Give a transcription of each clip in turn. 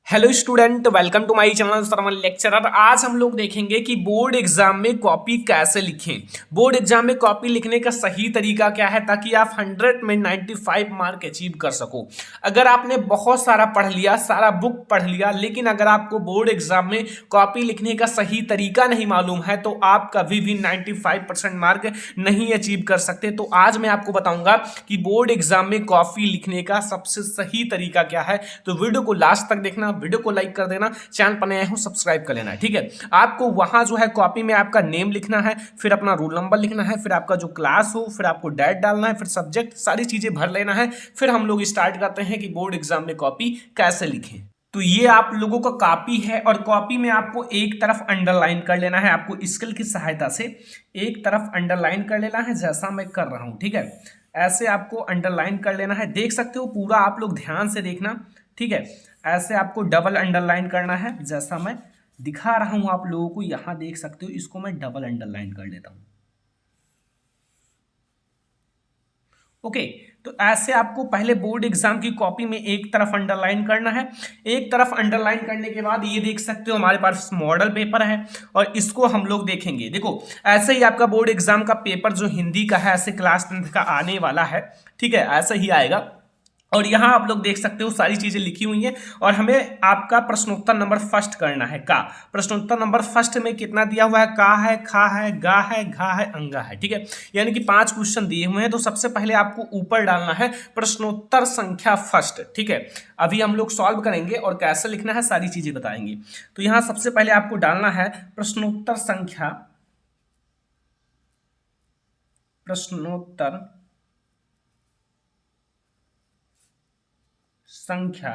Hello student, welcome to my channel Sarman lecturer. आज हम लोग देखेंगे कि बोर्ड एग्जाम में कॉपी कैसे लिखें। बोर्ड एग्जाम में कॉपी लिखने का सही तरीका क्या है ताकि आप 100 में 95 मार्क अचीव कर सको। अगर आपने बहुत सारा पढ़ लिया, सारा बुक पढ़ लिया, लेकिन अगर आपको बोर्ड एग्जाम में कॉपी लिखने का सही तरीका नहीं मालूम है तो आप कभी भी 95% मार्क नहीं अचीव कर सकते। तो आज मैं आपको बताऊंगा कि बोर्ड एग्जाम में कॉपी लिखने का सबसे सही तरीका क्या है। तो वीडियो को लास्ट तक देखना, वीडियो को लाइक कर देना, चैनल पर नए हो सब्सक्राइब कर लेना है, ठीक है। आपको वहां जो है कॉपी में आपका नेम लिखना है, फिर अपना रोल नंबर लिखना है, फिर आपका जो क्लास हो, फिर आपको डेट डालना है, फिर सब्जेक्ट, सारी चीजें भर लेना है। फिर हम लोग स्टार्ट करते हैं कि बोर्ड एग्जाम में कॉपी कैसे लिखें। तो ये आप लोगों का कॉपी है और कॉपी में आपको एक तरफ अंडरलाइन कर लेना है। आपको स्केल की सहायता से एक तरफ अंडरलाइन कर लेना है, जैसा मैं कर रहा हूं, ठीक है। ऐसे आपको अंडरलाइन कर लेना है, देख सकते हो पूरा, आप लोग ध्यान से देखना, ठीक है। ऐसे आपको डबल अंडरलाइन करना है, जैसा मैं दिखा रहा हूं आप लोगों को, यहां देख सकते हो। इसको मैं डबल अंडरलाइन कर लेता हूं, ओके। तो ऐसे आपको पहले बोर्ड एग्जाम की कॉपी में एक तरफ अंडरलाइन करना है। एक तरफ अंडरलाइन करने के बाद ये देख सकते हो हमारे पास मॉडल पेपर है और इसको हम लोग देखेंगे। देखो, ऐसे ही आपका बोर्ड एग्जाम का पेपर जो हिंदी का है, ऐसे क्लास 10th का आने वाला है, ठीक है, ऐसा ही आएगा। और यहाँ आप लोग देख सकते हो सारी चीजें लिखी हुई हैं और हमें आपका प्रश्नोत्तर नंबर फर्स्ट करना है, का। प्रश्नोत्तर नंबर फर्स्ट में कितना दिया हुआ है? का है, खा है, गा है, घा है, अंगा है, ठीक है। यानी कि 5 क्वेश्चन दिए हुए हैं। तो सबसे पहले आपको ऊपर डालना है प्रश्नोत्तर संख्या फर्स्ट, ठीक है। अभी हम लोग सॉल्व करेंगे और कैसे लिखना है सारी चीजें बताएंगे। तो यहाँ सबसे पहले आपको डालना है प्रश्नोत्तर संख्या, प्रश्नोत्तर संख्या,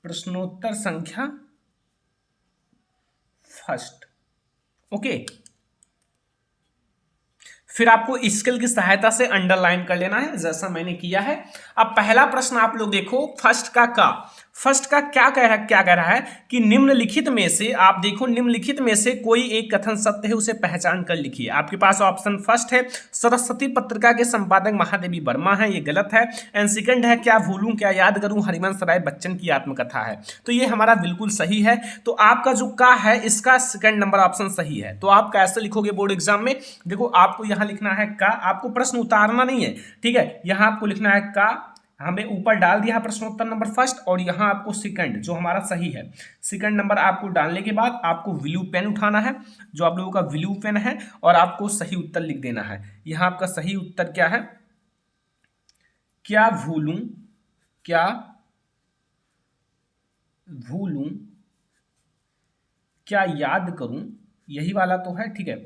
प्रश्नोत्तर संख्या फर्स्ट, ओके। फिर आपको स्केल की सहायता से अंडरलाइन कर लेना है, जैसा मैंने किया है। अब पहला प्रश्न आप लोग देखो, फर्स्ट का फर्स्ट का क्या कह रहा है कि निम्नलिखित में से, आप देखो, निम्नलिखित में से कोई एक कथन सत्य है, उसे पहचान कर लिखिए। आपके पास ऑप्शन फर्स्ट है सरस्वती पत्रिका के संपादक महादेवी वर्मा है, ये गलत है। एंड सेकंड है क्या भूलूं क्या याद करूं, हरिवंश राय बच्चन की आत्मकथा है, तो ये हमारा बिल्कुल सही है। तो आपका जो का है, इसका सेकंड नंबर ऑप्शन सही है। तो आप कैसे लिखोगे बोर्ड एग्जाम में? देखो, आपको यहां लिखना है का, आपको प्रश्न उतारना नहीं है, ठीक है। यहां आपको लिखना है का, हमें ऊपर डाल दिया प्रश्नोत्तर नंबर फर्स्ट, और यहां आपको सेकंड जो हमारा सही है, सेकंड नंबर आपको डालने के बाद आपको ब्लू पेन उठाना है, जो आप लोगों का ब्लू पेन है, और आपको सही उत्तर लिख देना है। यहां आपका सही उत्तर क्या है? क्या भूलूं क्या भूलूं क्या याद करूं, यही वाला तो है, ठीक है।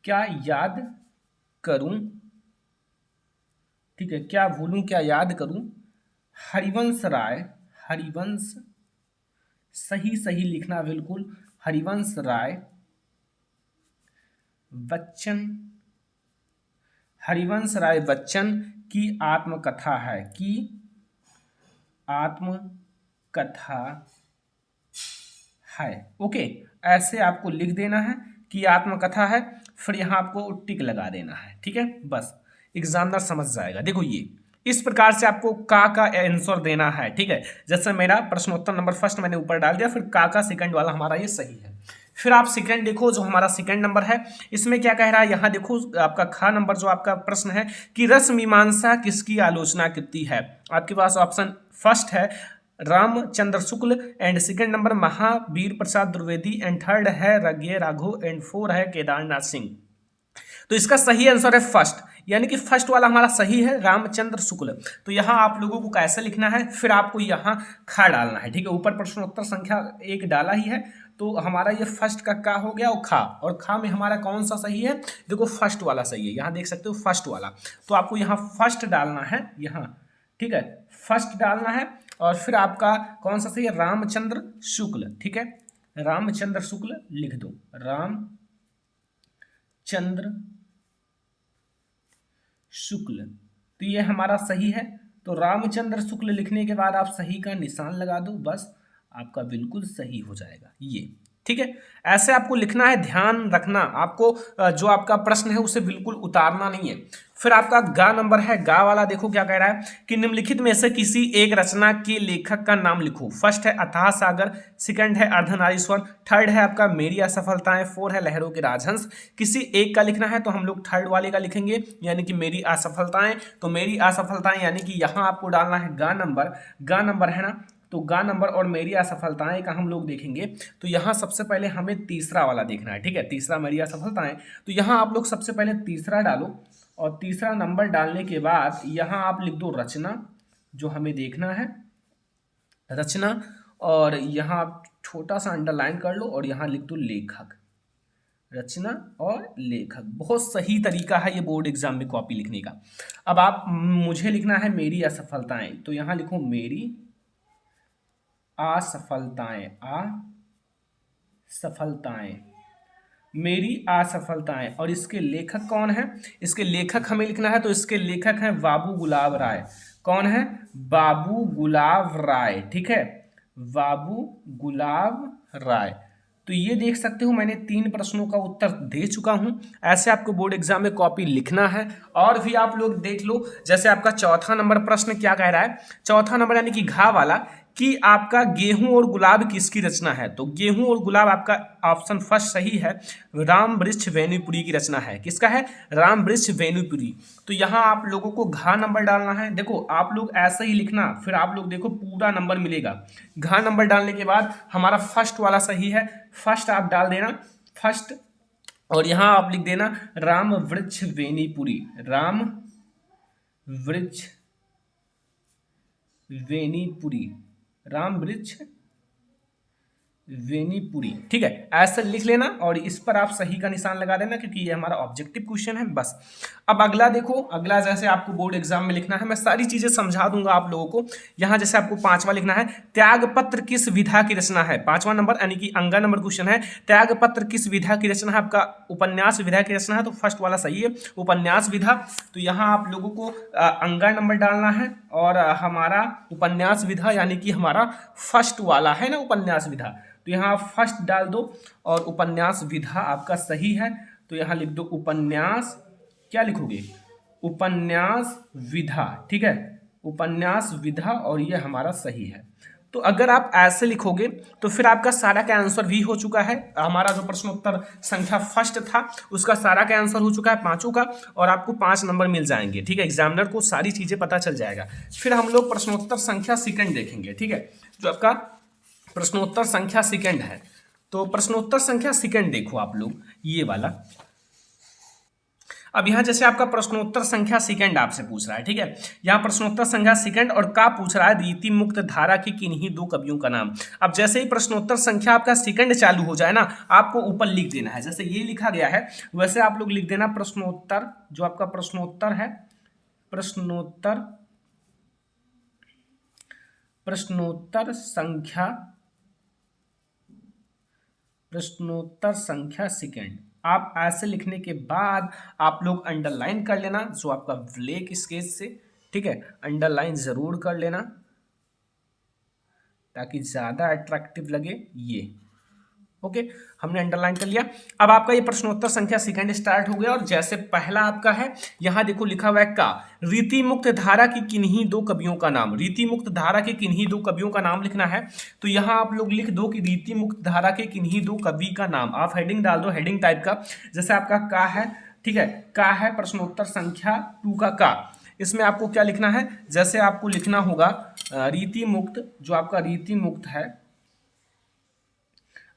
क्या याद करूं, ठीक है, क्या भूलूं क्या याद करूं, हरिवंश राय, हरिवंश, सही सही लिखना बिल्कुल, हरिवंश राय बच्चन, हरिवंश राय बच्चन की आत्मकथा है, की आत्मकथा है, ओके। ऐसे आपको लिख देना है कि आत्मकथा है, फिर यहां आपको टिक लगा देना है, ठीक है। बस एग्जामिनर समझ जाएगा। देखो, ये इस प्रकार से आपको का आंसर देना है, ठीक है। जैसे मेरा प्रश्नोत्तर नंबर फर्स्ट मैंने ऊपर डाल दिया, फिर का सेकंड वाला हमारा ये सही है। फिर आप सेकंड देखो, जो हमारा सेकंड नंबर है, इसमें क्या कह रहा है, यहां देखो आपका खा नंबर जो आपका प्रश्न है कि रस मीमांसा किसकी आलोचना कृति है। आपके पास ऑप्शन फर्स्ट है Ramchandra Shukla, and second number Mahavir Prasad Dwivedi, and third है रज्ञ राघव, एंड फोर है केदारनाथ सिंह। तो इसका सही आंसर है फर्स्ट, यानी कि फर्स्ट वाला हमारा सही है, रामचंद्र शुक्ल। तो यहां आप लोगों को कैसे लिखना है, फिर आपको यहां खा डालना है, ठीक है। ऊपर प्रश्नोत्तर संख्या एक डाला ही है, तो हमारा ये फर्स्ट का हो गया, और खा में हमारा कौन सा सही है? देखो, फर्स्ट वाला सही है, यहां देख सकते हो फर्स्ट वाला। तो आपको यहाँ फर्स्ट डालना है, यहाँ, ठीक है, फर्स्ट डालना है। और फिर आपका कौन सा सही है? रामचंद्र शुक्ल, ठीक है, रामचंद्र शुक्ल लिख दो, रामचंद्र शुक्ल। तो ये हमारा सही है। तो रामचंद्र शुक्ल लिखने के बाद आप सही का निशान लगा दो, बस आपका बिल्कुल सही हो जाएगा ये, ठीक है। ऐसे आपको लिखना है, ध्यान रखना, आपको जो आपका प्रश्न है उसे बिल्कुल उतारना नहीं है। फिर आपका गा नंबर है, गा वाला देखो क्या कह रहा है कि निम्नलिखित में से किसी एक रचना के लेखक का नाम लिखो। फर्स्ट है अथाह सागर, सेकंड है अर्धनारीश्वर, थर्ड है आपका मेरी असफलताएं, फोर है लहरों के राजहंस। किसी एक का लिखना है तो हम लोग थर्ड वाले का लिखेंगे, यानी कि मेरी असफलताएं। तो मेरी असफलताएं यानी कि यहाँ आपको डालना है गा नंबर, गा नंबर है ना, तो गा नंबर और मेरी असफलताएं का हम लोग देखेंगे। तो यहाँ सबसे पहले हमें तीसरा वाला देखना है, ठीक है, तीसरा मेरी असफलताएं। तो यहाँ आप लोग सबसे पहले तीसरा डालो और तीसरा नंबर डालने के बाद यहाँ आप लिख दो रचना, जो हमें देखना है रचना, और यहाँ आप छोटा सा अंडरलाइन कर लो और यहाँ लिख दो लेखक, रचना और लेखक। बहुत सही तरीका है ये बोर्ड एग्जाम में कॉपी लिखने का। अब आप मुझे लिखना है मेरी असफलताएं, तो यहाँ लिखो मेरी असफलताएं, असफलताएं, मेरी असफलताएं। और इसके लेखक कौन है, इसके लेखक हमें लिखना है, तो इसके लेखक हैं बाबू गुलाब राय। कौन है, बाबू गुलाब राय, ठीक है, बाबू गुलाब राय। तो ये देख सकते हो मैंने 3 प्रश्नों का उत्तर दे चुका हूं। ऐसे आपको बोर्ड एग्जाम में कॉपी लिखना है। और भी आप लोग देख लो, जैसे आपका चौथा नंबर प्रश्न क्या कह रहा है, चौथा नंबर यानी कि घा वाला, कि आपका गेहूं और गुलाब किसकी रचना है। तो गेहूं और गुलाब आपका ऑप्शन फर्स्ट सही है, राम वृक्ष वेणुपुरी की रचना है। किसका है, राम वृक्ष वेणुपुरी। तो यहाँ आप लोगों को घा नंबर डालना है। देखो आप लोग ऐसे ही लिखना, फिर आप लोग देखो पूरा नंबर मिलेगा। घा नंबर डालने के बाद हमारा फर्स्ट वाला सही है, फर्स्ट आप डाल देना, फर्स्ट, और यहाँ आप लिख देना राम वृक्ष वेणुपुरी, राम वृक्ष वेणुपुरी, राम वृक्ष वेणुपुरी, ठीक है, ऐसा लिख लेना और इस पर आप सही का निशान लगा देना, क्योंकि ये हमारा ऑब्जेक्टिव क्वेश्चन है बस। अब अगला देखो, अगला जैसे आपको बोर्ड एग्जाम में लिखना है, मैं सारी चीजें समझा दूंगा आप लोगों को। यहाँ जैसे आपको पांचवा लिखना है, त्यागपत्र किस विधा की रचना है। पांचवा नंबर यानी कि अंगा नंबर क्वेश्चन है, त्यागपत्र किस विधा की रचना है, आपका उपन्यास विधा की रचना है। तो फर्स्ट वाला सही है, उपन्यास विधा। तो यहाँ आप लोगों को अंगा नंबर डालना है और हमारा उपन्यास विधा यानी कि हमारा फर्स्ट वाला है ना, उपन्यास विधा। तो यहाँ फर्स्ट डाल दो और उपन्यास विधा आपका सही है। तो यहाँ लिख दो उपन्यास, क्या लिखोगे, उपन्यास विधा, ठीक है, उपन्यास विधा, और ये हमारा सही है। तो अगर आप ऐसे लिखोगे तो फिर आपका सारा का आंसर भी हो चुका है। हमारा जो प्रश्नोत्तर संख्या फर्स्ट था उसका सारा का आंसर हो चुका है, पांचों का, और आपको 5 नंबर मिल जाएंगे, ठीक है। एग्जामिनर को सारी चीजें पता चल जाएगा। फिर हम लोग प्रश्नोत्तर संख्या सेकंड देखेंगे, ठीक है, जो आपका प्रश्नोत्तर संख्या सेकंड है। तो प्रश्नोत्तर संख्या सेकंड देखो आप लोग, ये वाला। अब यहाँ जैसे आपका प्रश्नोत्तर संख्या सेकंड आपसे पूछ रहा है, ठीक है, यहाँ प्रश्नोत्तर संख्या सेकंड और का पूछ रहा है रीति मुक्त धारा के किन्हीं 2 कवियों का नाम। अब जैसे ही प्रश्नोत्तर संख्या आपका सेकंड चालू हो जाए ना, आपको ऊपर लिख देना है, जैसे ये लिखा गया है वैसे आप लोग लिख देना प्रश्नोत्तर, जो आपका प्रश्नोत्तर है, प्रश्नोत्तर संख्या सेकंड। आप ऐसे लिखने के बाद आप लोग अंडरलाइन कर लेना, जो आपका ब्लैक स्केच से, ठीक है, अंडरलाइन जरूर कर लेना ताकि ज्यादा अट्रैक्टिव लगे ये। ओके, हमने अंडरलाइन कर लिया। अब आपका ये प्रश्नोत्तर संख्या सेकंड स्टार्ट हो गया और जैसे पहला आपका है, यहां देखो लिखा हुआ है का, रीति मुक्त धारा की किन्हीं 2 कवियों का नाम। रीति मुक्त धारा के किन्हीं 2 कवियों का नाम लिखना है। तो यहां आप लोग लिख दो कि रीति मुक्त धारा के किन्हीं 2 कवि का नाम। आप हेडिंग डाल दो, हेडिंग टाइप का, जैसे आपका का है, ठीक है, का है प्रश्नोत्तर संख्या 2 का। इसमें आपको क्या लिखना है, जैसे आपको लिखना होगा रीति मुक्त, जो आपका रीति मुक्त है,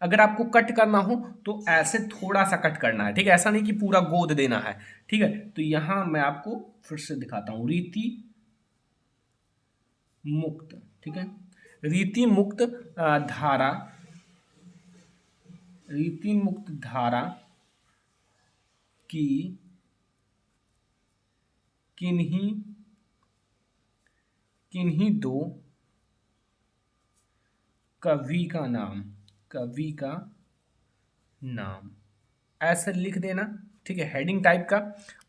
अगर आपको कट करना हो तो ऐसे थोड़ा सा कट करना है, ठीक है, ऐसा नहीं कि पूरा गोद देना है, ठीक है। तो यहां मैं आपको फिर से दिखाता हूं, रीति मुक्त, ठीक है, रीति मुक्त धारा, रीति मुक्त धारा की किन्हीं 2 कवि का नाम, कवि का नाम, ऐसे लिख देना, ठीक है, हेडिंग टाइप का।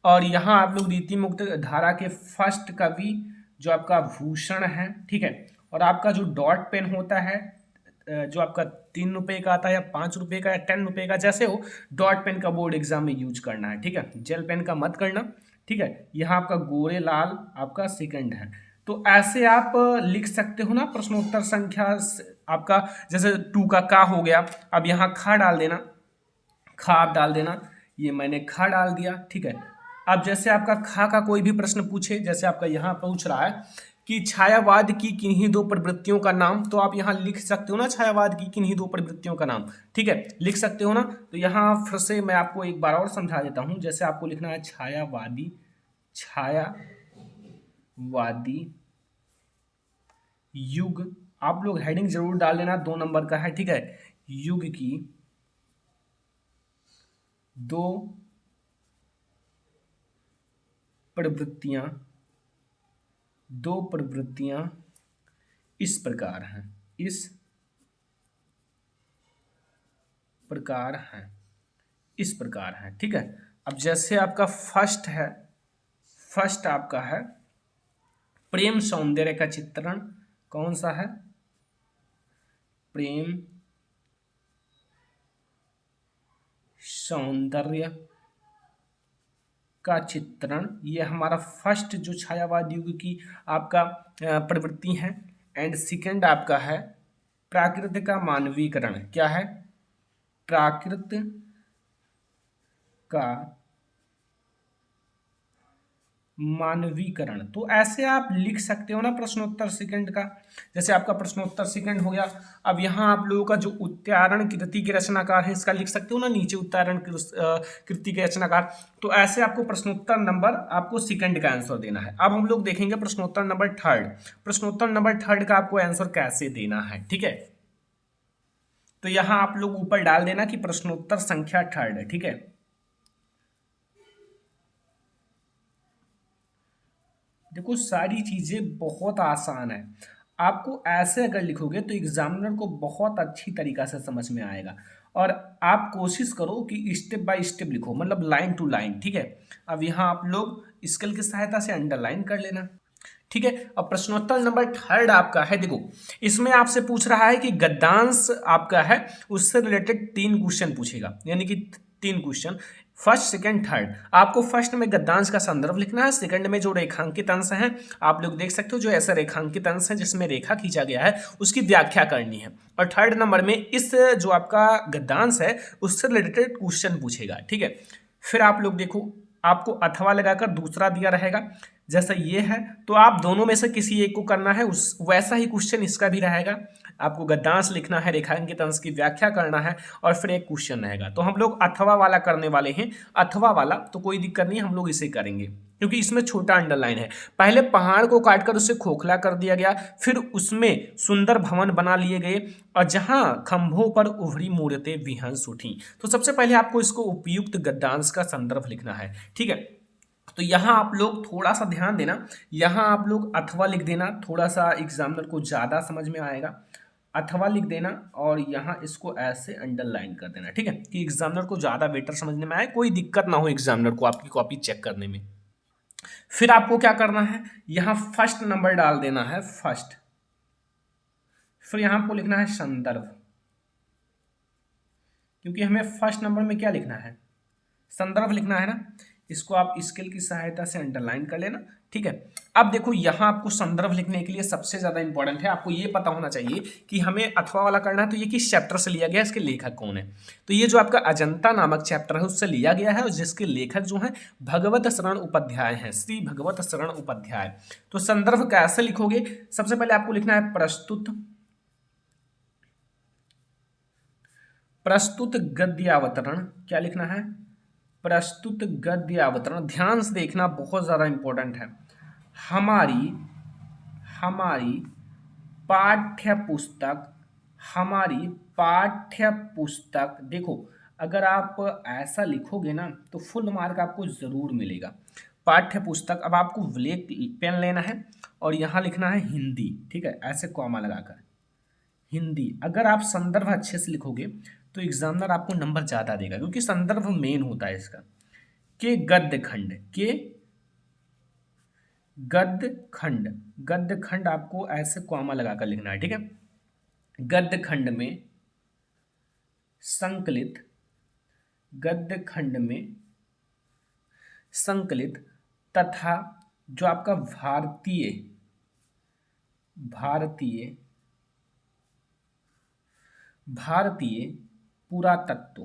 और यहाँ आप लोग रीति मुक्त धारा के फर्स्ट कवि जो आपका भूषण है, ठीक है, और आपका जो डॉट पेन होता है, जो आपका 3 रुपए का आता है या 5 रुपए का या 10 रुपए का, जैसे हो, डॉट पेन का बोर्ड एग्जाम में यूज करना है, ठीक है, जेल पेन का मत करना, ठीक है, यहाँ आपका गोरे लाल आपका सेकंड है। तो ऐसे आप लिख सकते हो ना प्रश्नोत्तर संख्या आपका, जैसे 2 का का हो गया, अब यहाँ खा डाल देना, खा आप डाल देना, ये मैंने खा डाल दिया, ठीक है। अब जैसे आपका खा का कोई भी प्रश्न पूछे, जैसे आपका यहाँ पूछ रहा है कि छायावाद की किन्हीं दो प्रवृत्तियों का नाम, तो आप यहाँ लिख सकते हो ना छायावाद की किन्हीं दो प्रवृत्तियों का नाम, ठीक है, लिख सकते हो ना। तो यहाँ फिर से मैं आपको एक बार और समझा देता हूँ। जैसे आपको लिखना है छायावादी, छायावादी युग, आप लोग हेडिंग जरूर डाल लेना, 2 नंबर का है, ठीक है। युग की दो प्रवृत्तियां, दो प्रवृत्तियां इस प्रकार हैं, इस प्रकार हैं, इस प्रकार है, ठीक है। अब जैसे आपका फर्स्ट है, फर्स्ट आपका है प्रेम सौंदर्य का चित्रण, कौन सा है, प्रेम सौंदर्य का चित्रण, ये हमारा फर्स्ट जो छायावाद युग की आपका प्रवृत्ति है। एंड सेकंड आपका है प्राकृत का मानवीकरण, क्या है, प्राकृत का मानवीकरण। तो ऐसे आप लिख सकते हो ना प्रश्नोत्तर सेकंड का। जैसे आपका प्रश्नोत्तर सेकंड हो गया। अब यहाँ आप लोगों का जो उत्तारण कृति के रचनाकार है, इसका लिख सकते हो ना नीचे, उत्तारण कृति के रचनाकार। तो ऐसे आपको प्रश्नोत्तर नंबर आपको सेकंड का आंसर देना है। अब हम लोग देखेंगे प्रश्नोत्तर नंबर थर्ड। प्रश्नोत्तर नंबर थर्ड का आपको आंसर कैसे देना है, ठीक है। तो यहाँ आप लोग ऊपर डाल देना कि प्रश्नोत्तर संख्या थर्ड है, ठीक है। देखो सारी चीजें बहुत आसान है, आपको ऐसे अगर लिखोगे तो एग्जामिनर को बहुत अच्छी तरीका से समझ में आएगा। और आप कोशिश करो कि स्टेप बाय स्टेप लिखो, मतलब लाइन टू लाइन, ठीक है। अब यहाँ आप लोग स्केल की सहायता से अंडरलाइन कर लेना, ठीक है। अब प्रश्नोत्तर नंबर थर्ड आपका है, देखो इसमें आपसे पूछ रहा है कि गद्यांश आपका है, उससे रिलेटेड 3 क्वेश्चन पूछेगा, यानी कि 3 क्वेश्चन, फर्स्ट सेकंड थर्ड। आपको फर्स्ट में गद्यांश का संदर्भ लिखना है, सेकंड में जो रेखांकित अंश हैं आप लोग देख सकते हो, जो ऐसा रेखांकित अंश है जिसमें रेखा खींचा गया है उसकी व्याख्या करनी है। और थर्ड नंबर में इस जो आपका गद्यांश है उससे रिलेटेड क्वेश्चन पूछेगा, ठीक है। फिर आप लोग देखो, आपको अथवा लगाकर दूसरा दिया रहेगा, जैसा ये है, तो आप दोनों में से किसी एक को करना है, उस वैसा ही क्वेश्चन इसका भी रहेगा। आपको गद्यांश लिखना है, रेखांकित अंश की व्याख्या करना है, और फिर एक क्वेश्चन रहेगा। तो हम लोग अथवा वाला करने वाले हैं, अथवा वाला तो कोई दिक्कत नहीं, हम लोग इसे करेंगे क्योंकि इसमें छोटा अंडरलाइन है। पहले पहाड़ को काटकर उसे खोखला कर दिया गया, फिर उसमें सुंदर भवन बना लिए गए, और जहां खंभों पर उभरी मूर्तें विहंस उठी। तो सबसे पहले आपको इसको उपयुक्त गद्यांश का संदर्भ लिखना है, ठीक है। तो यहाँ आप लोग थोड़ा सा ध्यान देना, यहाँ आप लोग अथवा लिख देना, थोड़ा सा एग्जामिनर को ज़्यादा समझ में आएगा। अथवा लिख देना और यहाँ इसको ऐसे अंडरलाइन कर देना, ठीक है, कि एग्जामिनर को ज़्यादा बेटर समझने में आए, कोई दिक्कत ना हो एग्जामिनर को आपकी कॉपी चेक करने में। फिर आपको क्या करना है, यहाँ फर्स्ट नंबर डाल देना है, फर्स्ट। फिर यहाँ आपको लिखना है संदर्भ, क्योंकि हमें फर्स्ट नंबर में क्या लिखना है, संदर्भ लिखना है ना। इसको आप स्केल की सहायता से अंडरलाइन कर लेना, ठीक है। अब देखो यहाँ आपको संदर्भ लिखने के लिए सबसे ज्यादा इंपॉर्टेंट है, आपको ये पता होना चाहिए कि हमें अथवा वाला करना है, तो ये किस चैप्टर से लिया गया, इसके लेखक कौन है। तो ये जो आपका अजंता नामक चैप्टर है उससे लिया गया है, और जिसके लेखक जो है भगवत शरण उपाध्याय हैं, श्री भगवत शरण उपाध्याय। तो संदर्भ कैसे लिखोगे, सबसे पहले आपको लिखना है प्रस्तुत गद्यावतरण, क्या लिखना है, प्रस्तुत गद्य अवतरण। ध्यान से देखना, बहुत ज़्यादा इंपॉर्टेंट है। हमारी हमारी पाठ्य पुस्तक, हमारी पाठ्य पुस्तक, देखो अगर आप ऐसा लिखोगे ना तो फुल मार्क आपको ज़रूर मिलेगा। पाठ्य पुस्तक, अब आपको ब्लैक पेन लेना है और यहाँ लिखना है हिंदी, ठीक है, ऐसे कॉमा लगाकर हिंदी। अगर आप संदर्भ अच्छे से लिखोगे तो एग्जामिनर आपको नंबर ज़्यादा देगा, क्योंकि संदर्भ मेन होता है इसका। के गद्य खंड, के गद्य खंड, गद्य खंड आपको ऐसे कॉमा लगाकर लिखना है, ठीक है। गद्य खंड में संकलित, गद्य खंड में संकलित तथा जो आपका भारतीय भारतीय भारतीय पुरातत्व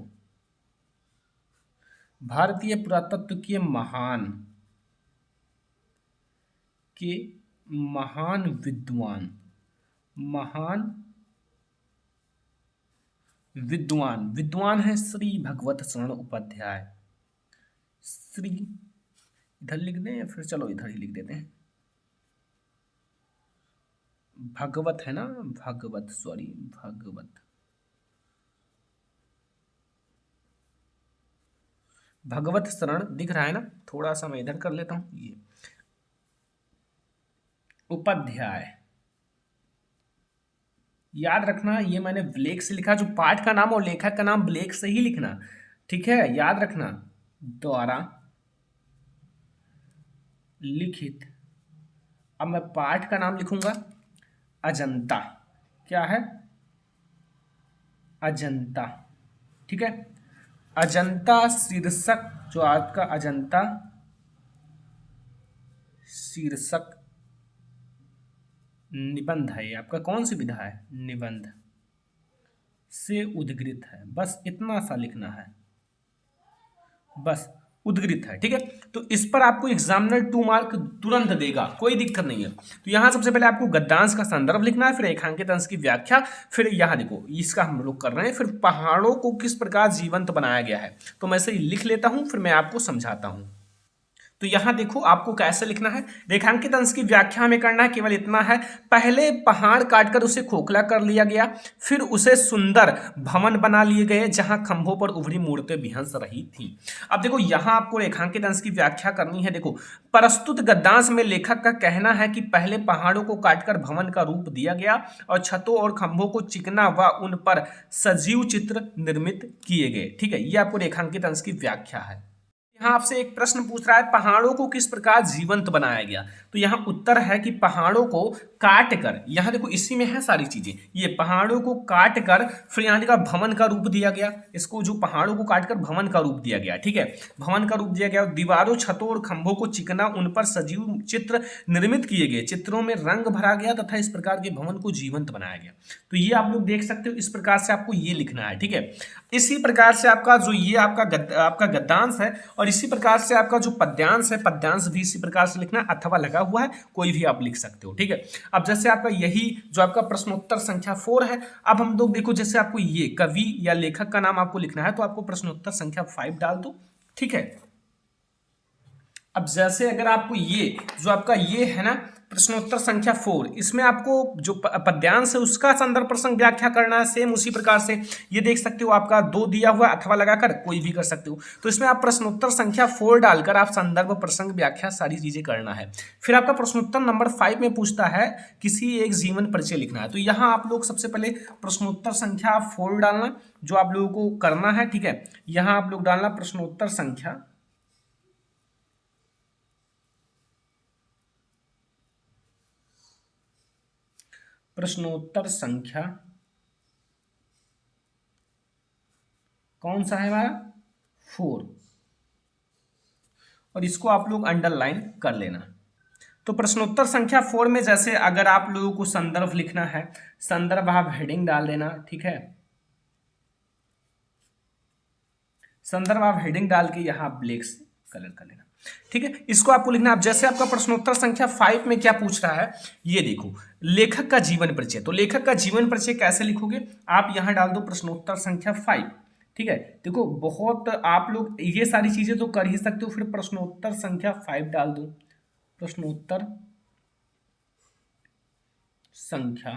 भारतीय पुरातत्व के महान विद्वान है श्री भगवत शरण उपाध्याय। श्री इधर लिख दें या फिर चलो इधर ही लिख देते हैं, भगवत है ना, भगवत शरण दिख रहा है ना, थोड़ा सा मैं इधर कर लेता हूं, ये उपाध्याय। याद रखना ये मैंने ब्लैक से लिखा, जो पाठ का नाम और लेखक का नाम ब्लैक से ही लिखना, ठीक है, याद रखना। द्वारा लिखित, अब मैं पाठ का नाम लिखूंगा अजंता, क्या है, अजंता, ठीक है। अजंता शीर्षक, जो आपका अजंता शीर्षक निबंध है, आपका कौन सी विधा है, निबंध से उद्गृत है, बस इतना सा लिखना है, बस उद्गृत है, ठीक है। तो इस पर आपको एग्जामिनर 2 मार्क तुरंत देगा, कोई दिक्कत नहीं है। तो यहां सबसे पहले आपको गद्यांश का संदर्भ लिखना है, फिर रेखांकित अंश की व्याख्या, फिर यहां देखो इसका हम लोग कर रहे हैं, फिर पहाड़ों को किस प्रकार जीवंत बनाया गया है, तो मैं इसे लिख लेता हूं, फिर मैं आपको समझाता हूं। तो यहां देखो आपको कैसे लिखना है, रेखांकित अंश की व्याख्या हमें करना है, केवल इतना है, पहले पहाड़ काटकर उसे खोखला कर लिया गया, फिर उसे सुंदर भवन बना लिए गए जहां खंभों पर उभरी मूर्तें बिहंस रही थी। अब देखो यहां आपको रेखांकित अंश की व्याख्या करनी है। देखो प्रस्तुत गद्यांश में लेखक का कहना है कि पहले पहाड़ों को काटकर भवन का रूप दिया गया और छतों और खंभों को चिकना व उन पर सजीव चित्र निर्मित किए गए, ठीक है, ये आपको रेखांकित अंश की व्याख्या है। यहाँ आपसे एक प्रश्न पूछ रहा है पहाड़ों को किस प्रकार जीवंत बनाया गया, तो यहाँ उत्तर है कि पहाड़ों को काट कर, यहाँ देखो इसी में है सारी चीजें, ये पहाड़ों को काट कर फिर यहाँ का भवन का रूप दिया गया, इसको जो पहाड़ों को काटकर भवन का रूप दिया गया, ठीक है, भवन का रूप दिया गया, दीवारों छतों और खंभों को चिकना, उन पर सजीव चित्र निर्मित किए गए, चित्रों में रंग भरा गया तथा इस प्रकार के भवन को जीवंत बनाया गया। तो ये आप लोग देख सकते हो, इस प्रकार से आपको ये लिखना है, ठीक है। इसी प्रकार से आपका जो ये आपका गद्यांश है, और इसी प्रकार से आपका जो पद्यांश है, पद्यांश भी इसी प्रकार से लिखना है, अथवा लगा हुआ है, कोई भी आप लिख सकते हो, ठीक है। अब जैसे आपका यही जो आपका प्रश्नोत्तर संख्या 4 है, अब हम लोग देखो जैसे आपको ये कवि या लेखक का नाम आपको लिखना है, तो आपको प्रश्नोत्तर संख्या 5 डाल दो, ठीक है। अब जैसे अगर आपको ये जो आपका ये है ना प्रश्नोत्तर संख्या 4, इसमें आपको जो पद्यांश है उसका संदर्भ प्रसंग व्याख्या करना है, सेम उसी प्रकार से ये देख सकते हो आपका 2 दिया हुआ, अथवा लगाकर कोई भी कर सकते हो। तो इसमें आप प्रश्नोत्तर संख्या 4 डालकर आप संदर्भ प्रसंग व्याख्या सारी चीजें करना है। फिर आपका प्रश्नोत्तर नंबर 5 में पूछता है किसी एक जीवन परिचय लिखना है, तो यहाँ आप लोग सबसे पहले प्रश्नोत्तर संख्या 4 डालना, जो आप लोगों को करना है, ठीक है। यहाँ आप लोग डालना प्रश्नोत्तर संख्या कौन सा है हमारा 4, और इसको आप लोग अंडरलाइन कर लेना। तो प्रश्नोत्तर संख्या 4 में जैसे अगर आप लोगों को संदर्भ लिखना है, संदर्भ आप हेडिंग डाल देना, ठीक है, संदर्भ आप हेडिंग डाल के यहाँ ब्लैक से कलर कर लेना, ठीक है। इसको आपको लिखना। अब जैसे आपका प्रश्नोत्तर संख्या 5 में क्या पूछ रहा है, ये देखो लेखक का जीवन परिचय, तो लेखक का जीवन परिचय कैसे लिखोगे, आप यहां डाल दो प्रश्नोत्तर संख्या 5, ठीक है। देखो बहुत आप लोग ये सारी चीजें तो कर ही सकते हो, फिर प्रश्नोत्तर संख्या 5 डाल दो, प्रश्नोत्तर संख्या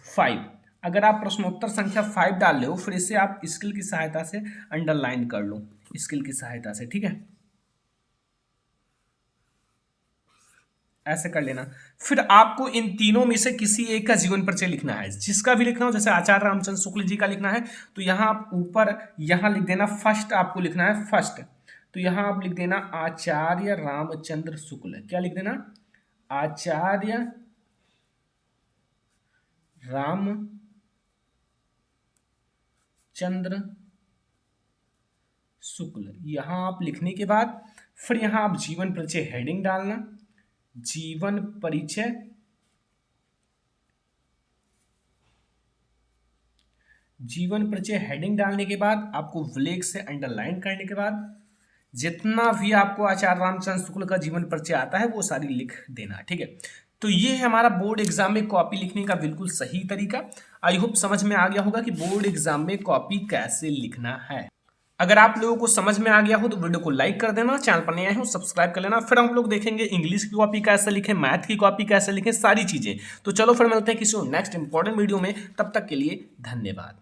5। अगर आप प्रश्नोत्तर संख्या 5 डाल रहे हो, फिर इसे आप स्किल की सहायता से अंडरलाइन कर लो, स्किल की सहायता से, ठीक है, ऐसे कर लेना। फिर आपको इन तीनों में से किसी एक का जीवन परिचय लिखना है, जिसका भी लिखना हो, जैसे आचार्य रामचंद्र शुक्ल जी का लिखना है, तो यहाँ आप ऊपर यहाँ लिख देना फर्स्ट, आपको लिखना है फर्स्ट, तो यहाँ आप लिख देना आचार्य रामचंद्र शुक्ल, क्या लिख देना, आचार्य रामचंद्र शुक्ल। यहाँ आप लिखने के बाद फिर यहाँ आप जीवन परिचय हेडिंग डालना, जीवन परिचय, जीवन परिचय हेडिंग डालने के बाद आपको ब्लैक से अंडरलाइन करने के बाद जितना भी आपको आचार्य रामचंद्र शुक्ल का जीवन परिचय आता है वो सारी लिख देना, ठीक है। तो ये है हमारा बोर्ड एग्जाम में कॉपी लिखने का बिल्कुल सही तरीका। आई होप समझ में आ गया होगा कि बोर्ड एग्जाम में कॉपी कैसे लिखना है। अगर आप लोगों को समझ में आ गया हो तो वीडियो को लाइक कर देना, चैनल पर नए हो सब्सक्राइब कर लेना। फिर हम लोग देखेंगे इंग्लिश की कॉपी कैसे लिखें, मैथ की कॉपी कैसे लिखें, सारी चीजें। तो चलो फिर मिलते हैं किसी नेक्स्ट इंपॉर्टेंट वीडियो में, तब तक के लिए धन्यवाद।